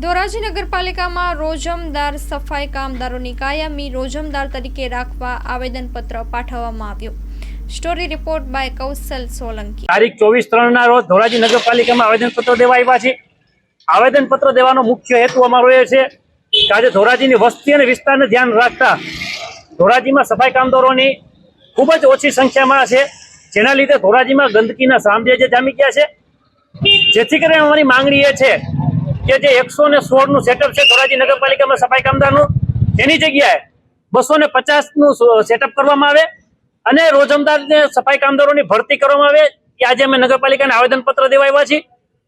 ધોરાજી નગરપાલિકામાં રોજમદાર સફાઈ કામદારોની કાયમી રોજમદાર તરીકે રાખવા આવેદનપત્ર પાઠવવામાં આવ્યું। સ્ટોરી રિપોર્ટ બાય કૌશલ સોલંકી। તારીખ 24/3 રોજ ધોરાજી નગરપાલિકામાં આવેદનપત્ર દેવા આવ્યા છે। આવેદનપત્ર દેવાનો મુખ્ય હેતુ અમારો એ છે કે આજે ધોરાજીની વસ્તી અને વિસ્તારને ધ્યાન રાખતા ધોરાજીમાં સફાઈ કામદારોની ખૂબ જ ઓછી સંખ્યામાં છે, જેના લીધે ધોરાજીમાં ગંદકીના સામ્રાજ્ય જામી ગયા છે। જેથી કરીને અમારી માંગણી એ છે કે જે 116 નું સેટઅપ છે ધોરાજી નગરપાલિકામાં સફાઈ કામદારનું, એની જગ્યાએ 250 નું સેટઅપ કરવામાં આવે અને રોજમદાર સફાઈ કામદારોની ભરતી કરવામાં આવે। કે આજે અમે નગરપાલિકાને આવેદનપત્ર દેવા આવ્યા છીએ।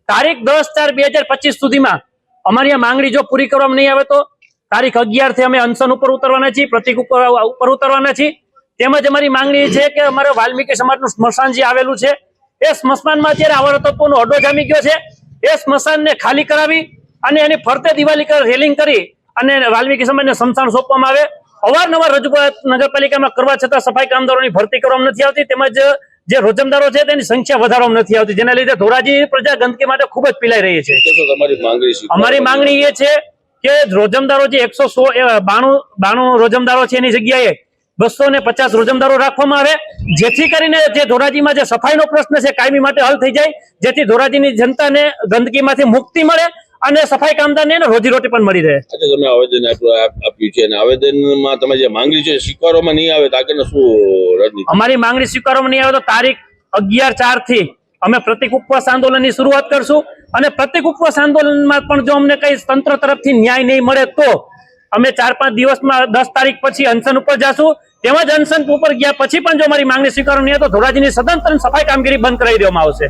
તારીખ 10/4/2025 સુધીમાં અમારી આ માંગણી જો પૂરી કરવામાં નહીં આવે તો તારીખ 11 થી અમે અનશન ઉપર ઉતરવાના છીએ, પ્રતિક ઉપર ઉતરવાના છીએ। તેમજ અમારી માંગણી છે કે અમારે વાલ્મીકી સમાજનું સ્મશાન જે આવેલું છે એ સ્મશાનમાં અત્યારે આવારા તત્વોનો અડ્ડો જામી ગયો છે। એ સ્મશાનને ખાલી કરાવી અને એની ફરતે દિવાળી રેલિંગ કરી અને વાલ્મીકી સમાજને સ્મશાન સોંપવામાં આવે। અવારનવાર રજૂઆત નગરપાલિકામાં કરવા છતાં સફાઈ કામદારોની ભરતી કરવામાં નથી આવતી, તેમજ જે રોજમદારો છે તેની સંખ્યા વધારવામાં નથી આવતી, જેના લીધે ધોરાજી પ્રજા ગંદકી માટે ખૂબ જ પીલાઈ રહી છે। અમારી માંગણી એ છે કે રોજમદારો જે 192 રોજમદારો છે એની જગ્યાએ 250 રોજમદારો રાખવામાં આવે, જેથી કરીને જે ધોરાજીમાં જે સફાઈનો પ્રશ્ન છે કાયમી માટે હલ થઈ જાય, જેથી ધોરાજીની જનતાને ગંદકીમાંથી મુક્તિ મળે અને સફાઈ કામદારને રોજીરોટી પણ મળી રહે। તમે આવેદન આપ્યું છે અને આવેદનમાં તમે જે માંગણી છે સ્વીકારવામાં નહીં આવે તો આગળનું શું રણનીતિ? અમારી માંગણી સ્વીકારવામાં નહીં આવે તો તારીખ 11/4 થી અમે પ્રતિક ઉપવાસ આંદોલનની શરૂઆત કરશું અને પ્રતિક ઉપવાસ આંદોલનમાં પણ જો અમને કઈ તંત્ર તરફથી ન્યાય નહીં મળે તો અમે 4-5 દિવસમાં 10 તારીખ પછી અનશન ઉપર જશું। તેમજ અનશન ઉપર ગયા પછી પણ જો અમારી માંગણી સ્વીકારવામાં નહીં આવે તો ધોરાજીની સદંતર સફાઈ કામગીરી બંધ કરાવી દેવામાં આવશે।